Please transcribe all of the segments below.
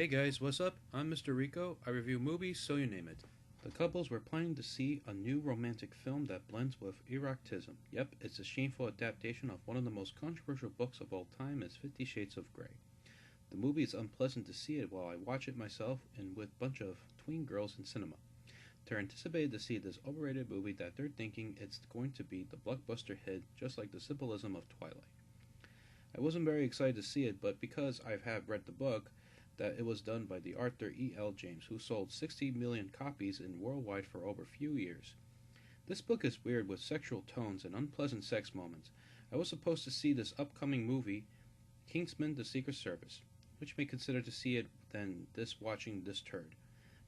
Hey guys, what's up? I'm Mr. Rico. I review movies, so you name it. The couples were planning to see a new romantic film that blends with eroticism. Yep, it's a shameful adaptation of one of the most controversial books of all time, is 50 Shades of Grey. The movie is unpleasant to see it while I watch it myself and with a bunch of tween girls in cinema. They're anticipated to see this overrated movie that they're thinking it's going to be the blockbuster hit, just like the symbolism of Twilight. I wasn't very excited to see it, but because I have read the book, that it was done by the Arthur E. L. James, who sold 60 million copies in worldwide for over a few years. This book is weird with sexual tones and unpleasant sex moments. I was supposed to see this upcoming movie, Kingsman: The Secret Service, which may consider to see it than this watching this turd.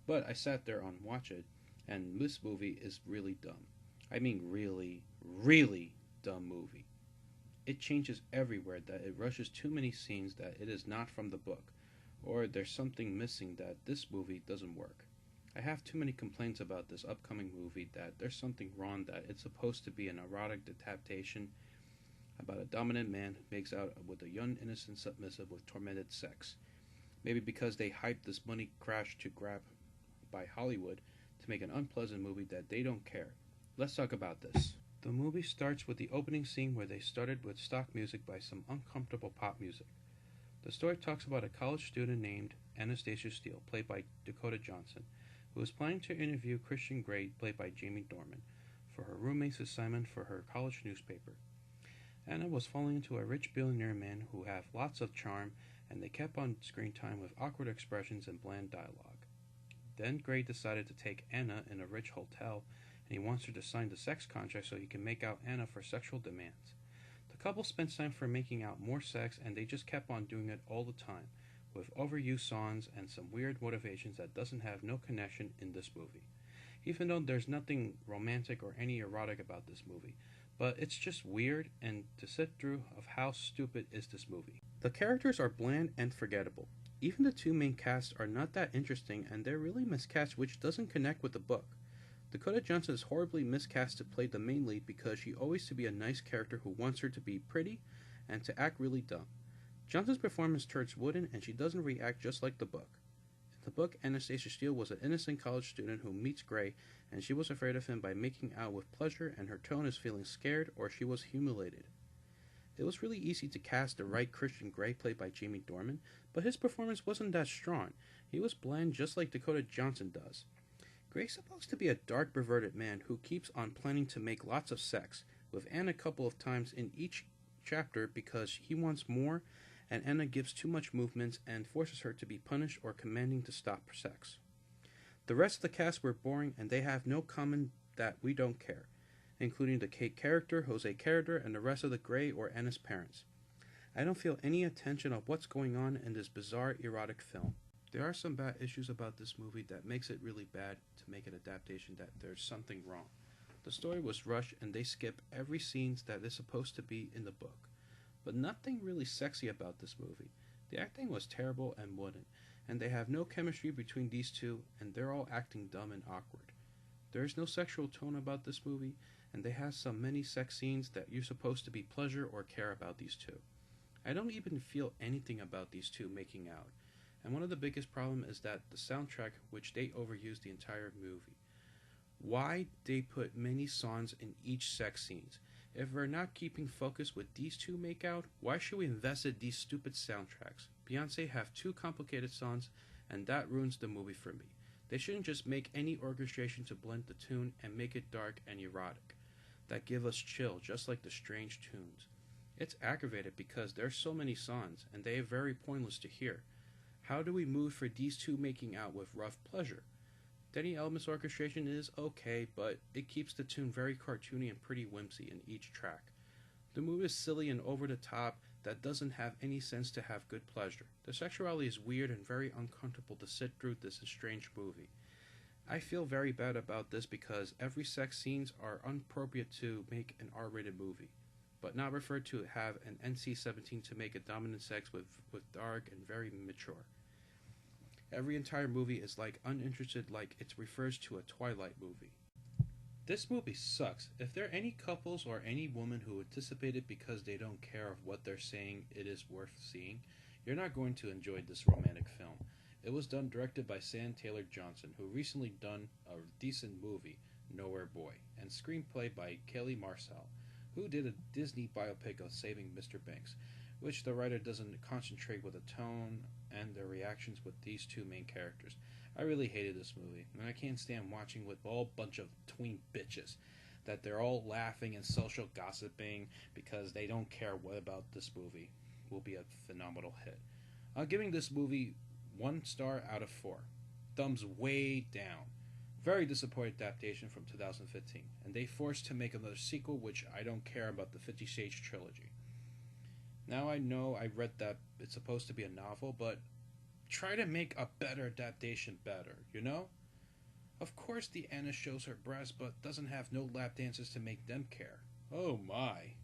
But I sat there on watch it, and this movie is really dumb. I mean really, really dumb movie. It changes everywhere, that it rushes too many scenes, that it is not from the book, or there's something missing that this movie doesn't work. I have too many complaints about this upcoming movie, that there's something wrong, that it's supposed to be an erotic adaptation about a dominant man who makes out with a young innocent submissive with tormented sex. Maybe because they hyped this money crash to grab by Hollywood to make an unpleasant movie that they don't care. Let's talk about this. The movie starts with the opening scene where they started with stock music by some uncomfortable pop music. The story talks about a college student named Anastasia Steele, played by Dakota Johnson, who is planning to interview Christian Grey, played by Jamie Dornan, for her roommate's assignment for her college newspaper. Anna was falling into a rich billionaire man who have lots of charm, and they kept on screen time with awkward expressions and bland dialogue. Then Grey decided to take Anna in a rich hotel, and he wants her to sign the sex contract so he can make out Anna for sexual demands. The couple spent time for making out more sex, and they just kept on doing it all the time, with overused songs and some weird motivations that doesn't have no connection in this movie. Even though there's nothing romantic or any erotic about this movie, but it's just weird and to sit through of how stupid is this movie. The characters are bland and forgettable. Even the two main casts are not that interesting, and they're really miscast, which doesn't connect with the book. Dakota Johnson is horribly miscast to play the main lead because she always to be a nice character who wants her to be pretty and to act really dumb. Johnson's performance turns wooden, and she doesn't react just like the book. In the book, Anastasia Steele was an innocent college student who meets Grey, and she was afraid of him by making out with pleasure, and her tone is feeling scared or she was humiliated. It was really easy to cast the right Christian Grey, played by Jamie Dornan, but his performance wasn't that strong. He was bland just like Dakota Johnson does. Grey's supposed to be a dark, perverted man who keeps on planning to make lots of sex, with Anna a couple of times in each chapter because he wants more, and Anna gives too much movements and forces her to be punished or commanding to stop sex. The rest of the cast were boring, and they have no comment that we don't care, including the Kate character, Jose character, and the rest of the Grey or Anna's parents. I don't feel any attention of what's going on in this bizarre erotic film. There are some bad issues about this movie that makes it really bad to make an adaptation, that there's something wrong. The story was rushed, and they skip every scene that is supposed to be in the book. But nothing really sexy about this movie. The acting was terrible and wooden, and they have no chemistry between these two, and they're all acting dumb and awkward. There is no sexual tone about this movie, and they have so many sex scenes that you're supposed to be pleasure or care about these two. I don't even feel anything about these two making out. And one of the biggest problems is that the soundtrack, which they overused the entire movie. Why they put many songs in each sex scenes? If we're not keeping focus with these two make out, why should we invest in these stupid soundtracks? Beyonce have two complicated songs, and that ruins the movie for me. They shouldn't just make any orchestration to blend the tune and make it dark and erotic. That give us chill, just like the strange tunes. It's aggravated because there's so many songs, and they are very pointless to hear. How do we move for these two making out with rough pleasure? Danny Elfman's orchestration is okay, but it keeps the tune very cartoony and pretty whimsy in each track. The movie is silly and over the top that doesn't have any sense to have good pleasure. The sexuality is weird and very uncomfortable to sit through this strange movie. I feel very bad about this because every sex scenes are inappropriate to make an R-rated movie, but not referred to have an NC-17 to make a dominant sex with dark and very mature. Every entire movie is like uninterested, like it refers to a Twilight movie. This movie sucks. If there are any couples or any woman who anticipate it because they don't care of what they're saying it is worth seeing, you're not going to enjoy this romantic film. It was directed by Sam Taylor Johnson, who recently done a decent movie, Nowhere Boy, and screenplay by Kelly Marcel, who did a Disney biopic of Saving Mr. Banks, which the writer doesn't concentrate with the tone and the reactions with these two main characters. I really hated this movie, and I can't stand watching with all bunch of tween bitches that they're all laughing and social gossiping because they don't care what about this movie will be a phenomenal hit. I'm giving this movie 1 star out of 4. Thumbs way down. Very disappointed adaptation from 2015, and they forced to make another sequel, which I don't care about the 50 Shades trilogy. Now I know I read that it's supposed to be a novel, but try to make a better adaptation better, you know? Of course the Anna shows her breasts, but doesn't have no lap dances to make them care. Oh my.